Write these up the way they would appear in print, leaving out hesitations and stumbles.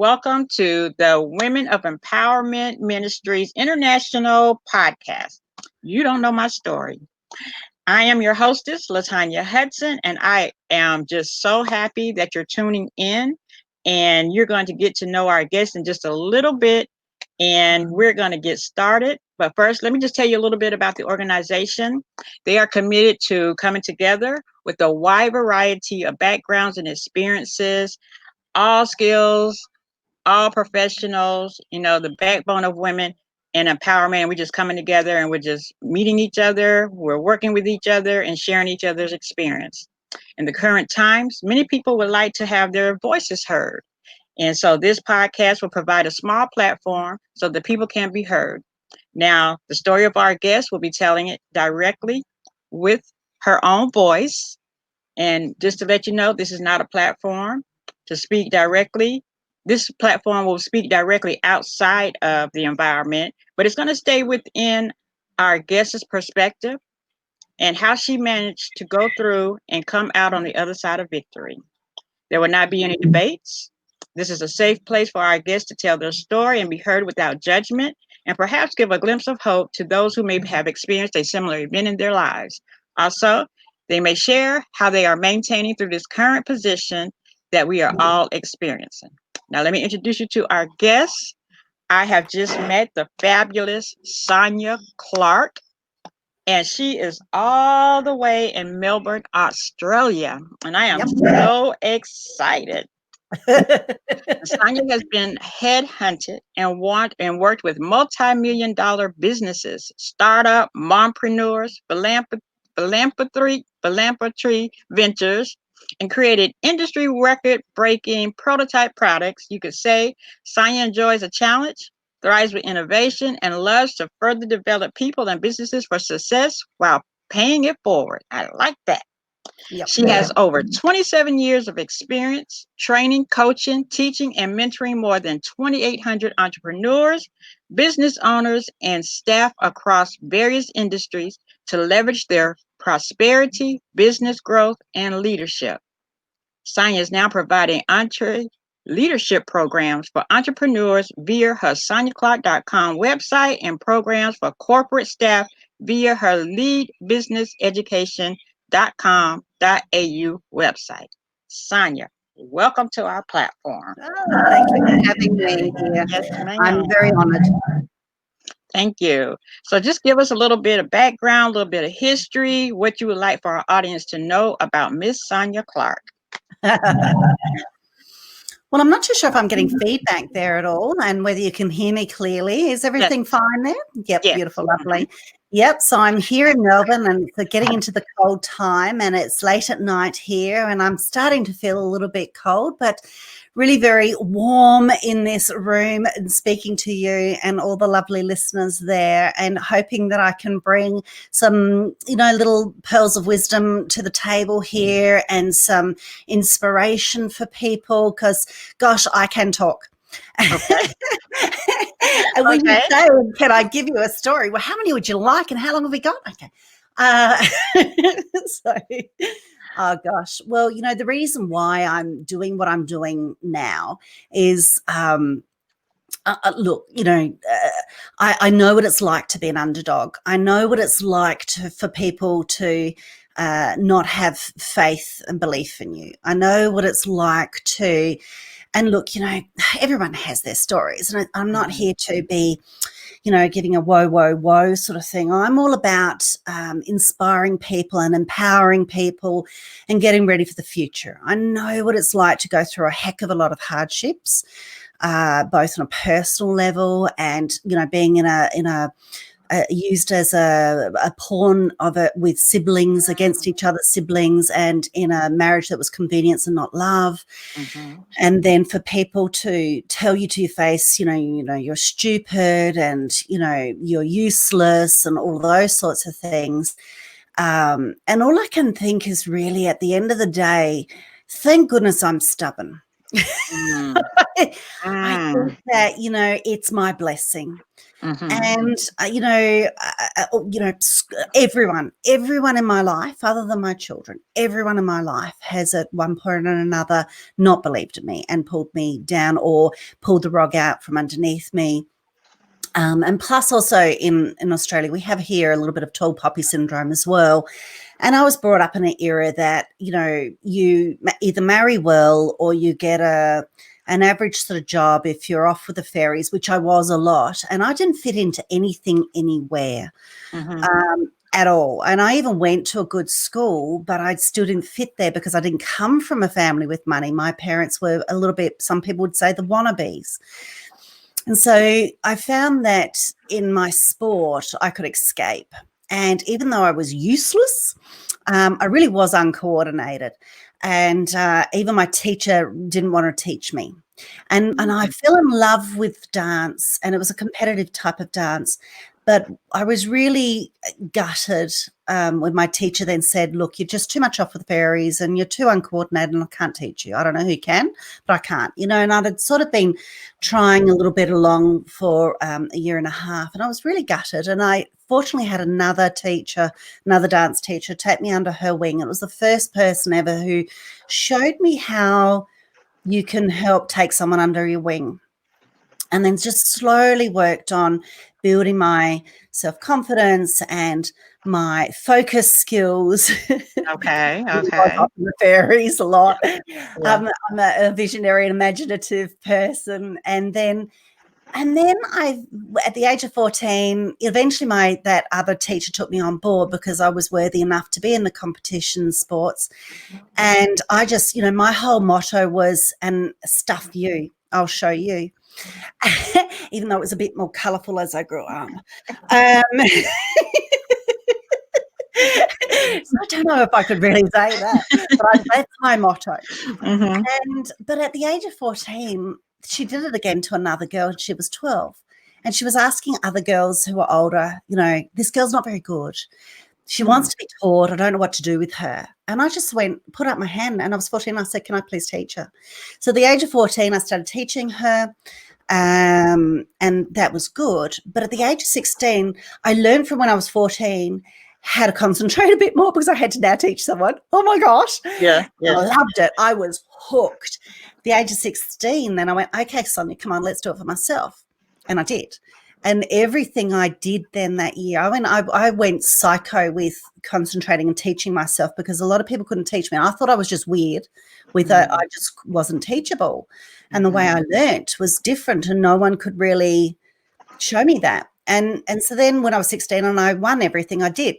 welcome to the Women of Empowerment Ministries International Podcast. You don't know my story. I am your hostess, Latanya Hudson, and I am just so happy that you're tuning in and you're going to get to know our guests in just a little bit, and we're going to get started. But first, let me just tell you a little bit about the organization. They are committed to coming together with a wide variety of backgrounds and experiences, all skills, all professionals, the backbone of women and empowerment. We're just coming together and we're just meeting each other. We're working with each other and sharing each other's experience. In the current times, many people would like to have their voices heard. And so this podcast will provide a small platform so that people can be heard. Now, the story of our guest will be telling it directly with her own voice. And just to let you know, this is not a platform to speak directly. This platform will speak directly outside of the environment, but it's going to stay within our guest's perspective and how she managed to go through and come out on the other side of victory. There will not be any debates. This is a safe place for our guests to tell their story and be heard without judgment, and perhaps give a glimpse of hope to those who may have experienced a similar event in their lives. Also, they may share how they are maintaining through this current position that we are all experiencing. Now, let me introduce you to our guests. I have just met the fabulous Sonia Clark, and she is all the way in Melbourne, Australia. And I am so excited. Sonia has been headhunted and worked with multi-million-dollar businesses, startup, mompreneurs, philanthropy ventures, and created industry record-breaking prototype products. You could say Sonia enjoys a challenge, thrives with innovation, and loves to further develop people and businesses for success while paying it forward. I like that. Yep. She has over 27 years of experience training, coaching, teaching, and mentoring more than 2,800 entrepreneurs, business owners, and staff across various industries to leverage their prosperity, business growth, and leadership. Sonia is now providing leadership programs for entrepreneurs via her soniaclark.com website and programs for corporate staff via her lead business education.com.au website. Sonia, welcome to our platform. Oh, thank you for having me here. Yes, ma'am. I'm very honored. Thank you. So just give us a little bit of background, a little bit of history, what you would like for our audience to know about Miss Sonia Clark. Well, I'm not too sure if I'm getting feedback there at all and whether you can hear me clearly. Is everything fine there? Yep, yes. Beautiful, lovely. Yep, so I'm here in Melbourne and it's getting into the cold time and it's late at night here and I'm starting to feel a little bit cold, but really very warm in this room and speaking to you and all the lovely listeners there and hoping that I can bring some, little pearls of wisdom to the table here and some inspiration for people because, gosh, I can talk. Okay. And when you say, can I give you a story? Well, how many would you like and how long have we got? Okay. Oh, gosh. Well, the reason why I'm doing what I'm doing now is, look, I know what it's like to be an underdog. I know what it's like for people to not have faith and belief in you. I know what it's like to, and look, everyone has their stories, and I'm not here to be, giving a whoa, whoa, whoa sort of thing. I'm all about inspiring people and empowering people and getting ready for the future. I know what it's like to go through a heck of a lot of hardships, both on a personal level and, being in a used as a pawn of it with siblings against each other's siblings and in a marriage that was convenience and not love. Mm-hmm. And then for people to tell you to your face, you're stupid and, you're useless and all those sorts of things. And all I can think is really at the end of the day, thank goodness I'm stubborn. Mm. I Mm. think that, it's my blessing. Mhm. And, everyone in my life, other than my children, everyone in my life has at one point or another not believed in me and pulled me down or pulled the rug out from underneath me. And plus also in Australia, we have here a little bit of tall poppy syndrome as well. And I was brought up in an era that, you either marry well or you get an average sort of job if you're off with the fairies, which I was a lot. And I didn't fit into anything anywhere Mhm. at all. And I even went to a good school, but I still didn't fit there because I didn't come from a family with money. My parents were a little bit, some people would say, the wannabes. And so I found that in my sport, I could escape. And even though I was useless, I really was uncoordinated. And even my teacher didn't want to teach me. And I fell in love with dance, and it was a competitive type of dance. But I was really gutted when my teacher then said, look, you're just too much off with the fairies and you're too uncoordinated and I can't teach you. I don't know who can, but I can't, and I'd sort of been trying a little bit along for a year and a half, and I was really gutted. And I fortunately had another dance teacher, take me under her wing. It was the first person ever who showed me how you can help take someone under your wing, and then just slowly worked on building my self-confidence and my focus skills. Okay. I was Okay. up in the fairies a lot. Yeah. I'm a visionary and imaginative person. And then I, at the age of 14, eventually that other teacher took me on board because I was worthy enough to be in the competition sports. And I just, my whole motto was, and stuff you, I'll show you. Even though it was a bit more colourful as I grew up. I don't know if I could really say that, but that's my motto. Mhm. But at the age of 14, she did it again to another girl, and she was 12. And she was asking other girls who were older, this girl's not very good. She wants to be taught. I don't know what to do with her. And I just put up my hand, and I was 14. I said, can I please teach her? So at the age of 14, I started teaching her. And that was good. But at the age of 16, I learned from when I was 14 how to concentrate a bit more because I had to now teach someone. Oh my gosh. Yeah. Yeah. I loved it. I was hooked. At the age of 16, then I went, okay, Sonia, come on, let's do it for myself. And I did. And everything I did then that year, I went psycho with concentrating and teaching myself because a lot of people couldn't teach me. And I thought I was just weird with it. I just wasn't teachable. And the way I learnt was different, and no one could really show me that. And so then when I was 16 and I won everything I did.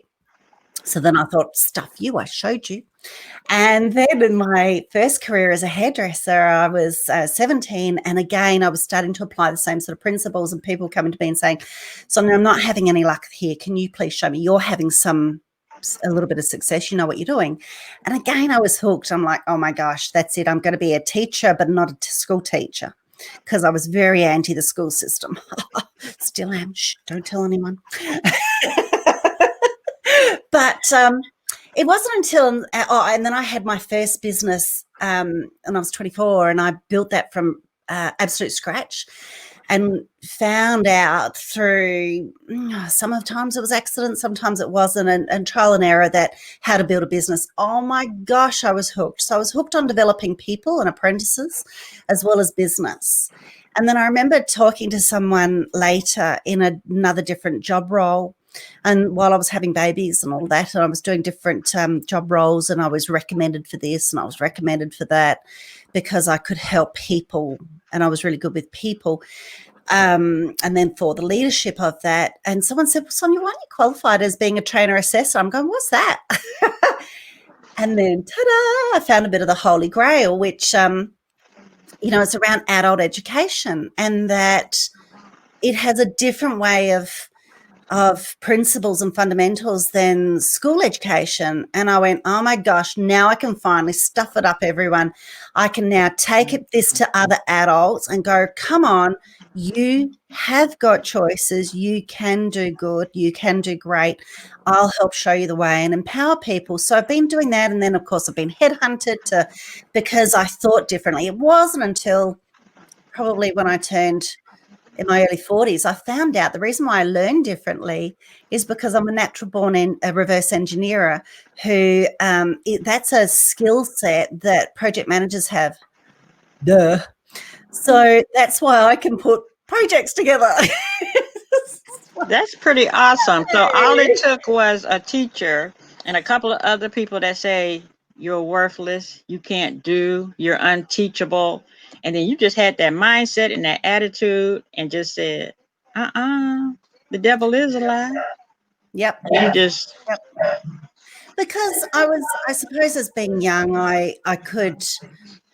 So then I thought, stuff you, I showed you. And then in my first career as a hairdresser, I was 17. And again, I was starting to apply the same sort of principles, and people coming to me and saying, Sonia, I'm not having any luck here. Can you please show me? You're having a little bit of success. You know what you're doing. And again, I was hooked. I'm like, oh my gosh, that's it. I'm going to be a teacher, but not a school teacher, because I was very anti the school system. Still am. Shh, don't tell anyone. But it wasn't until, and then I had my first business and I was 24, and I built that from absolute scratch, and found out through sometimes it was accident, sometimes it wasn't, and trial and error, that how to build a business. Oh my gosh, I was hooked. So I was hooked on developing people and apprentices as well as business. And then I remember talking to someone later in another different job role, and while I was having babies and all that, and I was doing different job roles, and I was recommended for this and I was recommended for that because I could help people and I was really good with people. And then for the leadership of that, and someone said, well, Sonia, why aren't you qualified as being a trainer assessor? I'm going, what's that? And then, ta-da, I found a bit of the Holy Grail, which, it's around adult education, and that it has a different way of of principles and fundamentals than school education. And I went, oh my gosh, now I can finally stuff it up, everyone. I can now take this to other adults and go, come on, you have got choices. You can do good. You can do great. I'll help show you the way and empower people. So I've been doing that. And then, of course, I've been headhunted because I thought differently. It wasn't until probably when I turned in my early 40s, I found out the reason why I learned differently is because I'm a natural born a reverse engineer who that's a skill set that project managers have. Duh. So that's why I can put projects together. That's pretty awesome. So all it took was a teacher and a couple of other people that say you're worthless, you can't do, you're unteachable. And then you just had that mindset and that attitude and just said, the devil is a lie. Yep. You just Because I suppose as being young, I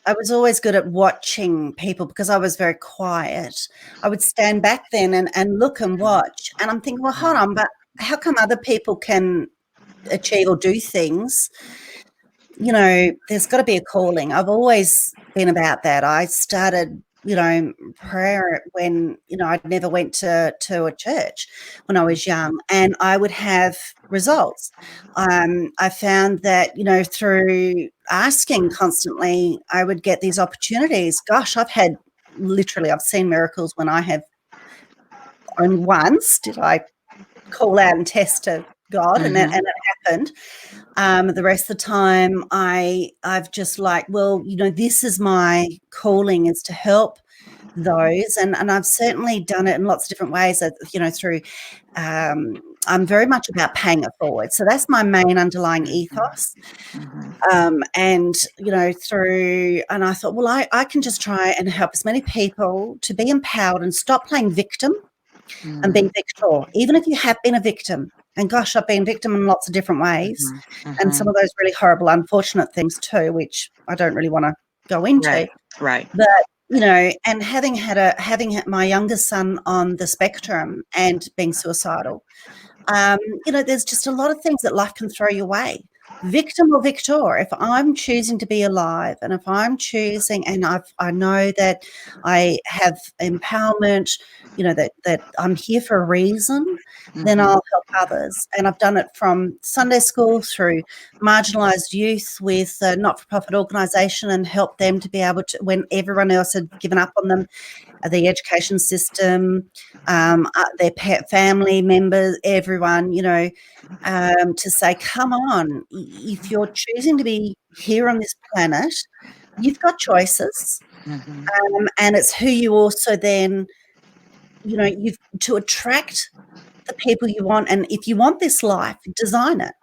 was always good at watching people because I was very quiet. I would stand back then and look and watch. And I'm thinking, well, hold on, but how come other people can achieve or do things? You know, there's got to be a calling. I've always been about that. I started, prayer when, I never went to a church when I was young, and I would have results. I found that, through asking constantly, I would get these opportunities. Gosh, I've seen miracles when I have, only once did I call out and test to God, and it happened. The rest of the time, I've just this is my calling, is to help those, and I've certainly done it in lots of different ways. Through I'm very much about paying it forward, so that's my main underlying ethos. And I thought, well, I can just try and help as many people to be empowered and stop playing victim and being victor, even if you have been a victim. And gosh, I've been victim in lots of different ways, and some of those really horrible, unfortunate things too, which I don't really want to go into. Right. But and having my youngest son on the spectrum and being suicidal, there's just a lot of things that life can throw your way. Victim or victor, if I'm choosing to be alive, and if I'm choosing, and I know that I have empowerment, that I'm here for a reason, then I'll help others. And I've done it from Sunday school through marginalised youth with a not-for-profit organisation, and helped them to be able to, when everyone else had given up on them, the education system, their family members, everyone, to say, come on, if you're choosing to be here on this planet, you've got choices. And it's who you also then, you've to attract the people you want. And if you want this life, design it.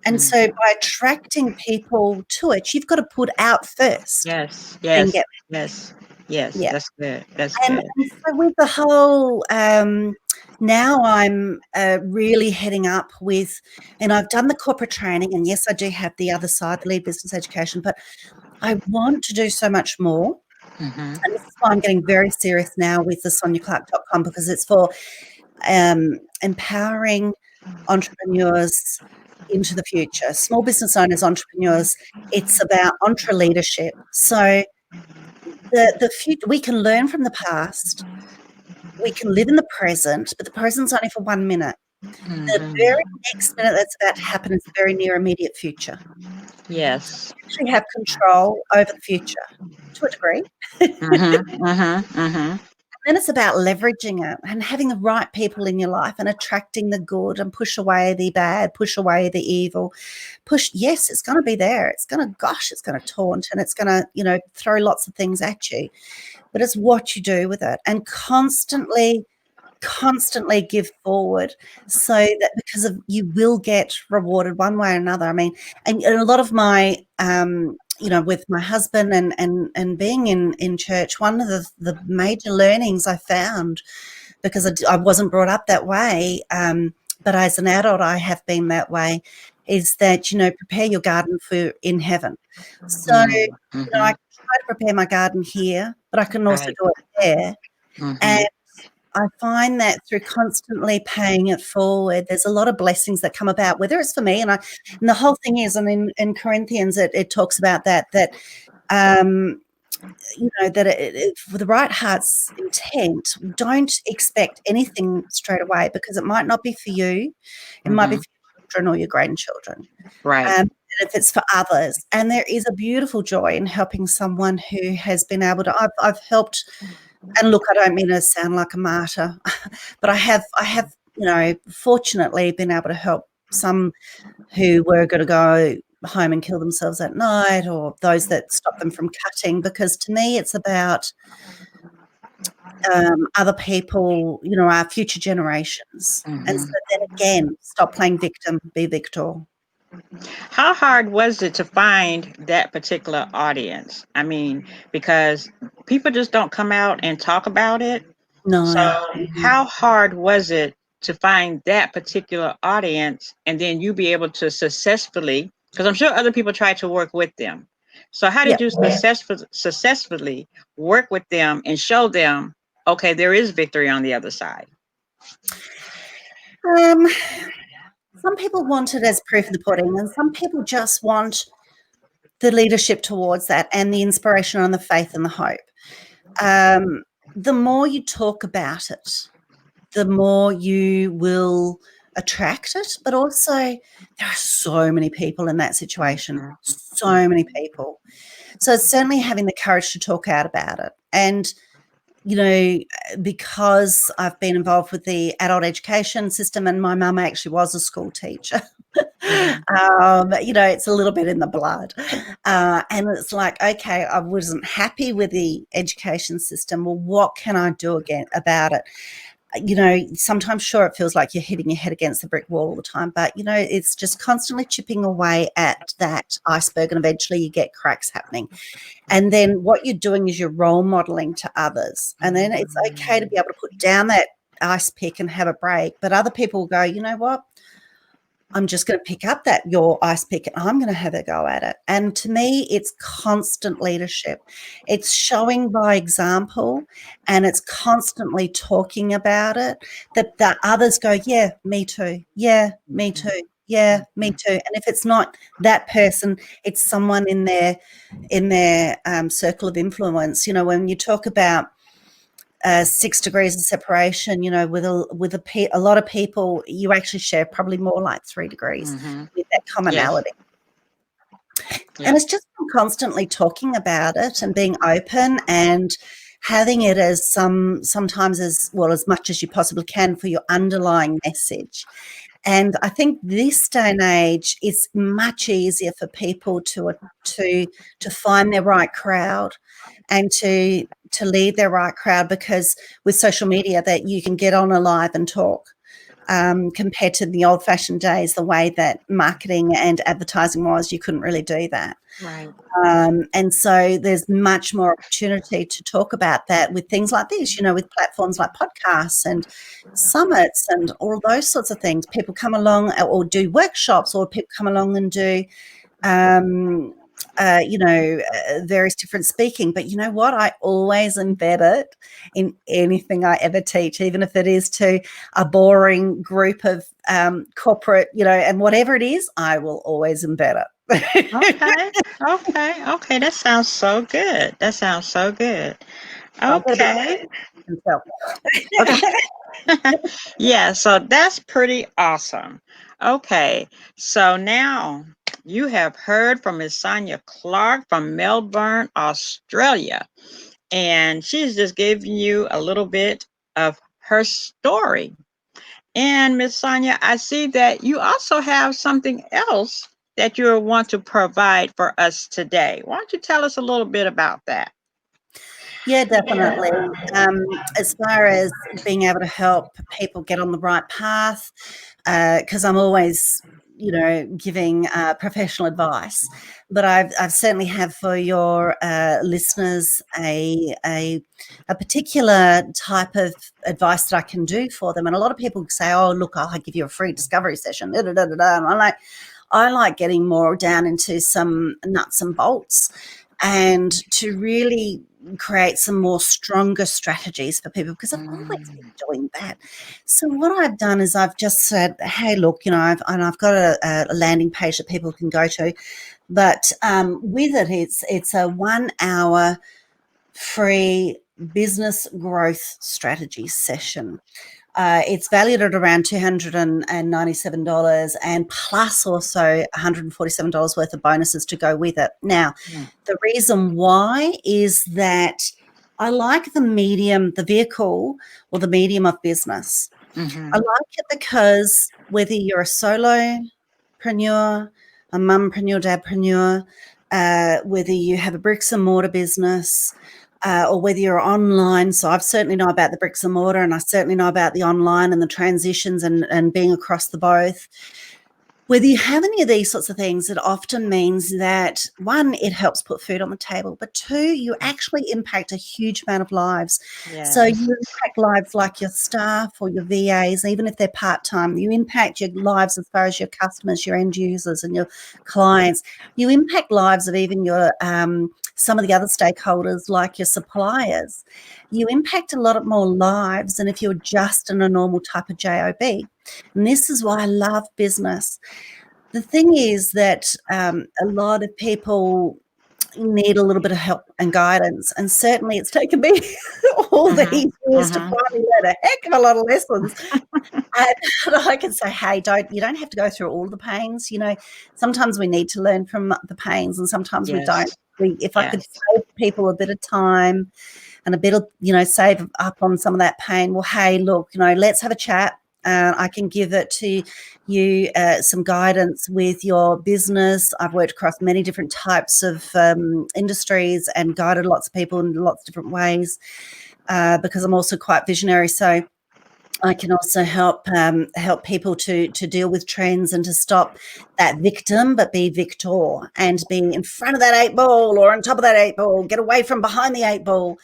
And so by attracting people to it, you've got to put out first. Yes. Yeah. That's good. And so with the whole, now I'm really heading up with, and I've done the corporate training, and yes, I do have the other side, the lead business education, but I want to do so much more. And this is why I'm getting very serious now with the soniaclark.com, because it's for empowering entrepreneurs into the future, small business owners, entrepreneurs. It's about leadership. So the future, we can learn from the past, we can live in the present, but the present's only for 1 minute. The very next minute that's about to happen is the very near immediate future. Yes. So you actually have control over the future to a degree. And then it's about leveraging it and having the right people in your life and attracting the good, and push away the bad, push away the evil. Yes, it's going to be there. It's going to taunt, and it's going to, throw lots of things at you. But it's what you do with it, and constantly give forward, so that because of you will get rewarded one way or another. I mean, and a lot of my with my husband and being in church, one of the major learnings I found, because I wasn't brought up that way, but as an adult I have been that way, is that prepare your garden for in heaven. So I try to prepare my garden here, but I can also do it there. And I find that through constantly paying it forward, there's a lot of blessings that come about, whether it's for me and the whole thing is, and in Corinthians it talks about that um, that for the right heart's intent, don't expect anything straight away because it might not be for you. It might be Mm-hmm. for your children or your grandchildren. Right. And if it's for others, and there is a beautiful joy in helping someone who has been able to. I've helped, and look, I don't mean to sound like a martyr, but I have, fortunately been able to help some who were going to go home and kill themselves at night, or those that stop them from cutting, because to me it's about other people, our future generations. And so Mm-hmm. then again, stop playing victim, be victor. How hard was it to find that particular audience? I mean, because people just don't come out and talk about it. No. So, how hard was it to find that particular audience and then you be able to successfully, because I'm sure other people tried to work with them. So, how Yeah. did you successfully work with them and show them, okay, there is victory on the other side? Um, some people want it as proof of the pudding, and some people just want the leadership towards that and the inspiration and the faith and the hope. The more you talk about it, the more you will attract it. But also, there are so many people in that situation, so many people. So it's certainly having the courage to talk out about it. And, because I've been involved with the adult education system, and my mum actually was a school teacher. It's a little bit in the blood. And it's like, okay, I wasn't happy with the education system. Well, what can I do again about it? Sometimes, sure, it feels like you're hitting your head against the brick wall all the time, but, it's just constantly chipping away at that iceberg, and eventually you get cracks happening. And then what you're doing is you're role modeling to others. And then it's okay to be able to put down that ice pick and have a break. But other people will go, you know what? I'm just going to pick up your ice pick and I'm going to have a go at it. And to me, it's constant leadership. It's showing by example, and it's constantly talking about it, that the others go, yeah, me too. Yeah, me too. Yeah, me too. And if it's not that person, it's someone in their circle of influence. When you talk about 6 degrees of separation, with a lot of people, you actually share probably more like 3 degrees with that Yes. commonality. Yeah. And it's just constantly talking about it and being open and having it as sometimes as well, as much as you possibly can, for your underlying message. And I think this day and age, it's much easier for people to find their right crowd and to lead their right crowd, because with social media that you can get on a live and talk, compared to the old-fashioned days, the way that marketing and advertising was, you couldn't really do that. Right. And so there's much more opportunity to talk about that with things like this, with platforms like podcasts and summits and all those sorts of things. People come along or do workshops, or people come along and do, various different speaking. But you know what? I always embed it in anything I ever teach, even if it is to a boring group of corporate, and whatever it is, I will always embed it. Okay. That sounds so good. Okay. Okay. Yeah, so that's pretty awesome. Okay. So now you have heard from Miss Sonia Clark from Melbourne, Australia. And she's just giving you a little bit of her story. And Miss Sonia, I see that you also have something else that you want to provide for us today. Why don't you tell us a little bit about that? Yeah, definitely. As far as being able to help people get on the right path, because I'm always, giving professional advice, but I've certainly have for your listeners a particular type of advice that I can do for them. And a lot of people say, "Oh, look, I'll give you a free discovery session." Da, da, da, da, da. And I like getting more down into some nuts and bolts, and to really create some more stronger strategies for people, because I've always been Mm, doing that. So what I've done is I've just said, hey, look, I've got a landing page that people can go to, but with it, it's a 1 hour free business growth strategy session. It's valued at around $297 and plus also $147 worth of bonuses to go with it. Now, mm, the reason why is that I like the vehicle or the medium of business. I mhm, like it because whether you're a solopreneur, a mumpreneur, dadpreneur, whether you have a bricks and mortar business, or whether you're online. So I've certainly know about the bricks and mortar, and I certainly know about the online and the transitions and being across the both. Whether you have any of these sorts of things, it often means that one, it helps put food on the table, but two, you actually impact a huge amount of lives. So you yes. impact lives like your staff or your VAs, even if they're part-time. You impact your lives as far as your customers, your end users and your clients. You impact lives of even your some of the other stakeholders like your suppliers. You impact a lot of more lives than if you're just in a normal type of job. And this is why I love business. The thing is that a lot of people need a little bit of help and guidance, and certainly it's taken me all Mhm, these years to mhm, finally learn a heck of a lot of lessons. And I can say, hey, you don't have to go through all the pains. Sometimes we need to learn from the pains, and sometimes we don't. yes, If I could yes. save people a bit of time and a bit of, save up on some of that pain, well, hey, look, let's have a chat. I can give it to you some guidance with your business. I've worked across many different types of industries and guided lots of people in lots of different ways because I'm also quite visionary. So I can also help people to deal with trends and to stop that victim, but be victor and be in front of that 8 ball or on top of that 8 ball, get away from behind the 8 ball.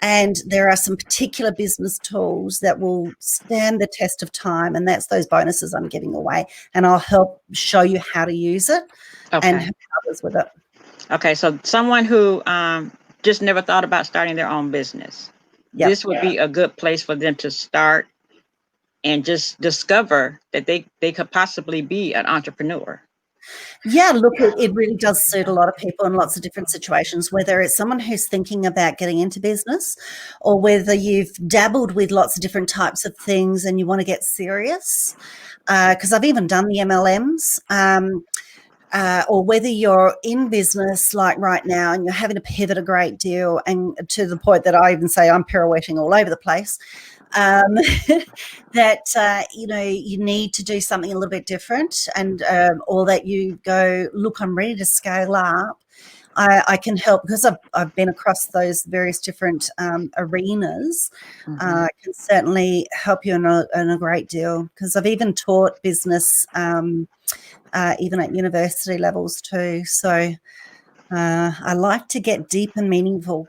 And there are some particular business tools that will stand the test of time, and that's those bonuses I'm giving away. And I'll help show you how to use it and Okay. help others with it. Okay. So someone who just never thought about starting their own business, Yep. this would be a good place for them to start and just discover that they could possibly be an entrepreneur. Yeah, look, it really does suit a lot of people in lots of different situations, whether it's someone who's thinking about getting into business or whether you've dabbled with lots of different types of things and you want to get serious. Because I've even done the MLMs. Or whether you're in business like right now and you're having to pivot a great deal, and to the point that I even say I'm pirouetting all over the place, um, that you need to do something a little bit different, and or that you go, look, I'm ready to scale up. I can help because I've been across those various different arenas. Hmm. I can certainly help you in a great deal because I've even taught business even at university levels too. So I like to get deep and meaningful.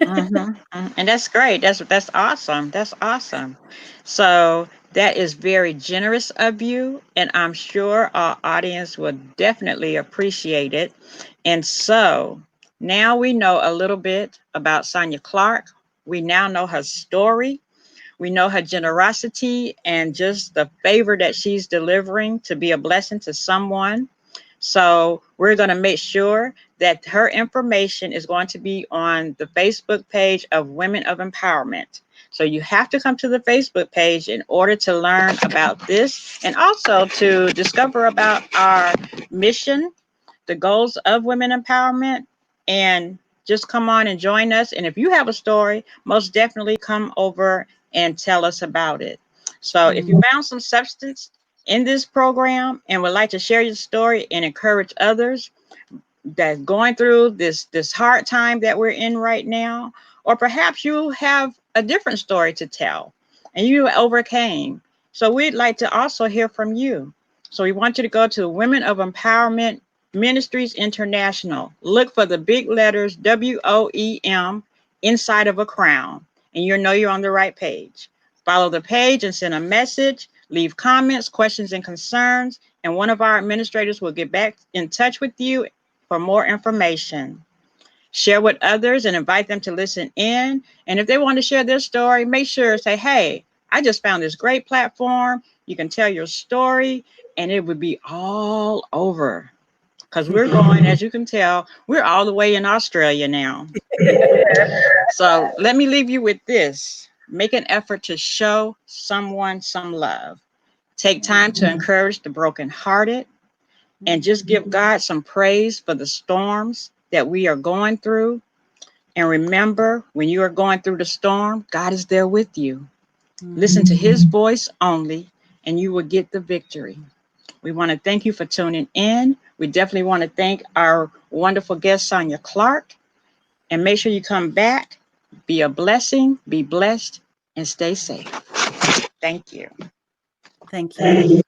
And that's great. That's awesome. That's awesome. So that is very generous of you, and I'm sure our audience will definitely appreciate it. And so now we know a little bit about Sonia Clark. We now know her story. We know her generosity and just the favor that she's delivering to be a blessing to someone. So we're going to make sure that her information is going to be on the Facebook page of Women of Empowerment. So you have to come to the Facebook page in order to learn about this and also to discover about our mission, the goals of women empowerment, and just come on and join us. And if you have a story, most definitely come over and tell us about it. So if you Mm. found some substance in this program and would like to share your story and encourage others that's going through this hard time that we're in right now, or perhaps you have a different story to tell and you overcame. So we'd like to also hear from you. So we want you to go to Women of Empowerment Ministries International. Look for the big letters WOEM inside of a crown, and you'll know you're on the right page. Follow the page and send a message, leave comments, questions, and concerns, and one of our administrators will get back in touch with you for more information. Share with others and invite them to listen in. And if they want to share their story, make sure to say, hey, I just found this great platform. You can tell your story and it would be all over. Because we're going, as you can tell, we're all the way in Australia now. So let me leave you with this. Make an effort to show someone some love. Take time to encourage the brokenhearted and just give God some praise for the storms that we are going through. And remember, when you are going through the storm, God is there with you. Listen to his voice only, and you will get the victory. We want to thank you for tuning in. We definitely want to thank our wonderful guest, Sonia Clark. And make sure you come back. Be a blessing, be blessed, and stay safe. Thank you. Thank you.